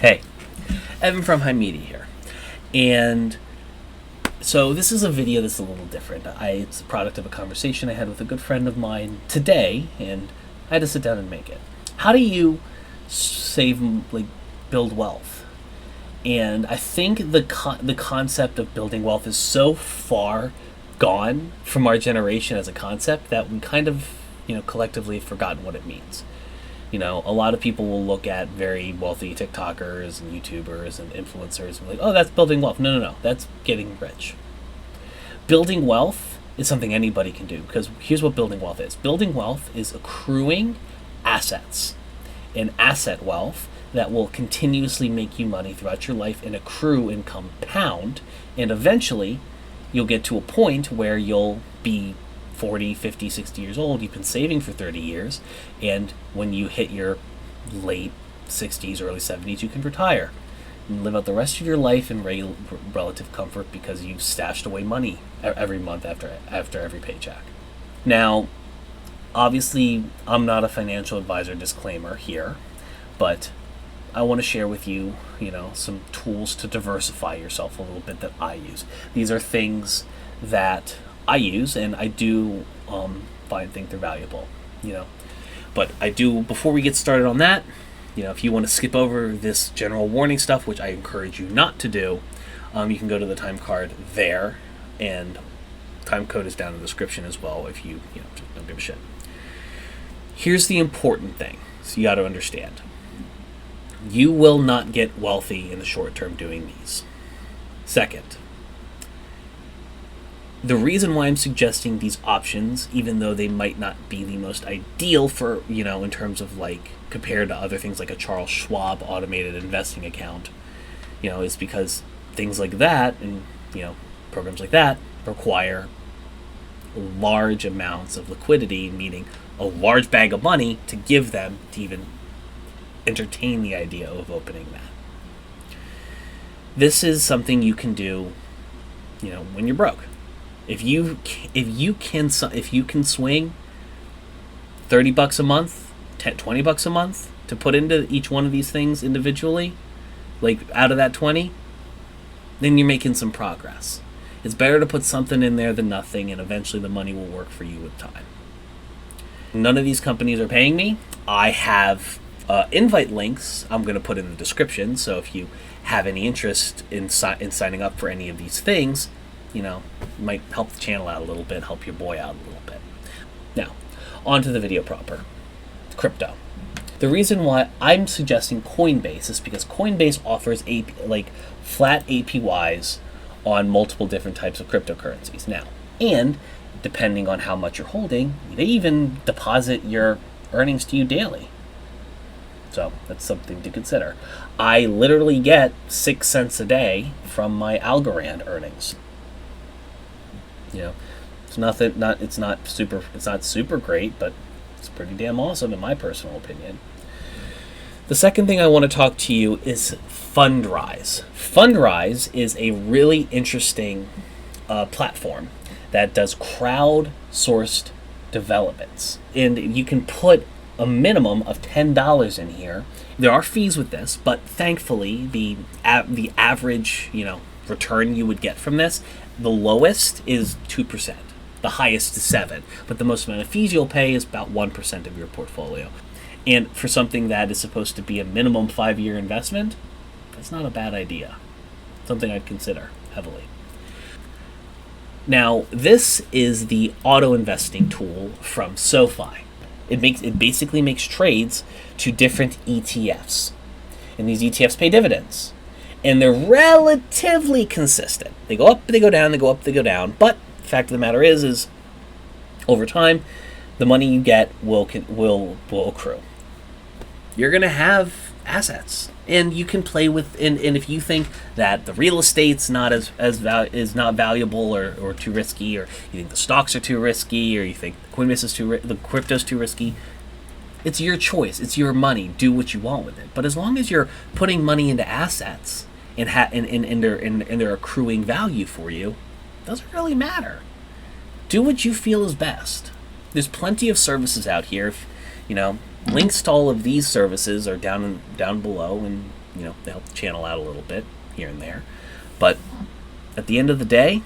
Hey, Evan from High Media here. And so this is a video that's a little different. It's a product of a conversation I had with a good friend of mine today, and I had to sit down and make it. How do you build wealth? And I think the concept of building wealth is so far gone from our generation as a concept that we kind of, collectively have forgotten what it means. A lot of people will look at very wealthy TikTokers and YouTubers and influencers and be like, oh, that's building wealth. No. That's getting rich. Building wealth is something anybody can do, because here's what building wealth is. Building wealth is accruing assets and asset wealth that will continuously make you money throughout your life and accrue and compound. And eventually you'll get to a point where you'll be 40, 50, 60 years old. You've been saving for 30 years. And when you hit your late 60s, early 70s, you can retire and live out the rest of your life in relative comfort because you've stashed away money every month after every paycheck. Now, obviously, I'm not a financial advisor, disclaimer here, but I want to share with you, some tools to diversify yourself a little bit that I use. These are things that I use, and I do think they're valuable, But I do, before we get started on that, if you want to skip over this general warning stuff, which I encourage you not to do, you can go to the time card there, and time code is down in the description as well if you just don't give a shit. Here's the important thing, so you got to understand. You will not get wealthy in the short term doing these. Second, the reason why I'm suggesting these options, even though they might not be the most ideal for, in terms of compared to other things like a Charles Schwab automated investing account, is because things like that and, programs like that require large amounts of liquidity, meaning a large bag of money to give them to even entertain the idea of opening that. This is something you can do, when you're broke. If you can swing $30 a month, $20 a month to put into each one of these things individually, out of that 20, then you're making some progress. It's better to put something in there than nothing, and eventually the money will work for you with time. None of these companies are paying me. I have invite links I'm going to put in the description, so if you have any interest in signing up for any of these things, might help the channel out a little bit, help your boy out a little bit. Now, on to the video proper. Crypto. The reason why I'm suggesting Coinbase is because Coinbase offers flat APYs on multiple different types of cryptocurrencies now. And depending on how much you're holding, they even deposit your earnings to you daily. So that's something to consider. I literally get 6 cents a day from my Algorand earnings. It's not super great, but it's pretty damn awesome in my personal opinion. The second thing I want to talk to you is Fundrise. Fundrise is a really interesting platform that does crowd-sourced developments, and you can put a minimum of $10 in here. There are fees with this, but thankfully the average return you would get from this, the lowest is 2%, the highest is 7%, but the most amount of fees you'll pay is about 1% of your portfolio. And for something that is supposed to be a minimum 5-year investment, that's not a bad idea. Something I'd consider heavily. Now, this is the auto investing tool from Sofi. It basically makes trades to different ETFs, and these ETFs pay dividends. And they're relatively consistent. They go up, they go down, they go up, they go down. But the fact of the matter is over time, the money you get will accrue. You're going to have assets, and you can play with. And if you think that the real estate's not is not valuable or too risky, or you think the stocks are too risky, or you think Coinbase is the crypto's too risky, it's your choice. It's your money. Do what you want with it. But as long as you're putting money into assets and they're accruing value for you, it doesn't really matter. Do what you feel is best. There's plenty of services out here. Links to all of these services are down below, and they help channel out a little bit here and there. But at the end of the day,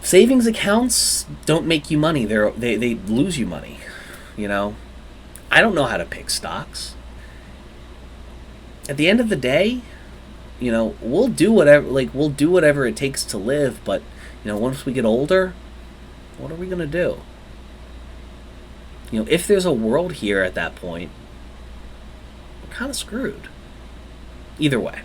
savings accounts don't make you money. They lose you money. I don't know how to pick stocks. At the end of the day, we'll do whatever it takes to live. But once we get older, what are we gonna do? If there's a world here at that point, we're kind of screwed. Either way.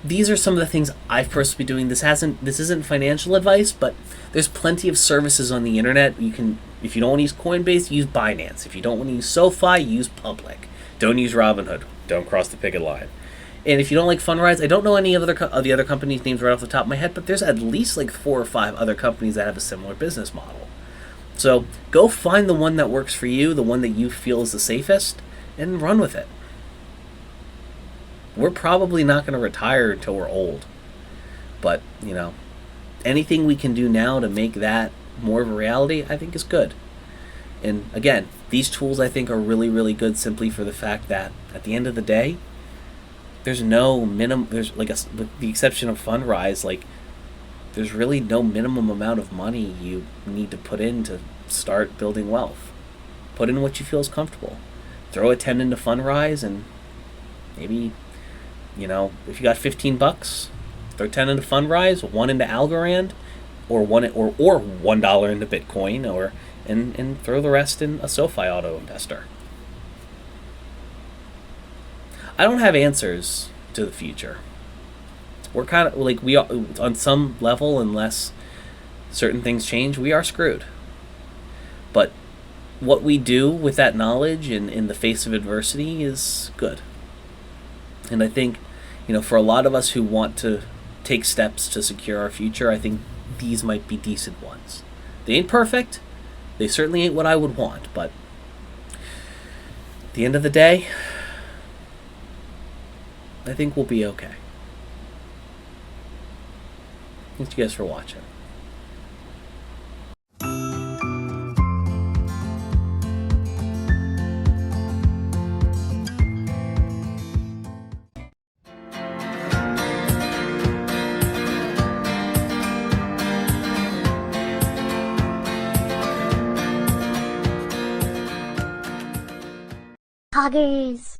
These are some of the things I've personally been doing. This isn't financial advice, but there's plenty of services on the internet. If you don't want to use Coinbase, use Binance. If you don't want to use Sofi, use Public. Don't use Robinhood. Don't cross the picket line. And if you don't like Fundrise, I don't know any of the other companies' names right off the top of my head, but there's at least like 4 or 5 other companies that have a similar business model. So go find the one that works for you, the one that you feel is the safest, and run with it. We're probably not going to retire until we're old. But, anything we can do now to make that more of a reality, I think is good. And again, these tools I think are really, really good simply for the fact that at the end of the day, there's no minimum, with the exception of Fundrise, there's really no minimum amount of money you need to put in to start building wealth. Put in what you feel is comfortable. Throw a 10 into Fundrise, and maybe, if you got $15, throw 10 into Fundrise, 1 into Algorand, or $1 into Bitcoin, and throw the rest in a SoFi auto investor. I don't have answers to the future. We're kind of we are, on some level, unless certain things change, we are screwed. But what we do with that knowledge in the face of adversity is good. And I think, for a lot of us who want to take steps to secure our future, I think these might be decent ones. They ain't perfect. They certainly ain't what I would want. But at the end of the day, I think we'll be okay. Thanks you guys for watching. Poggers.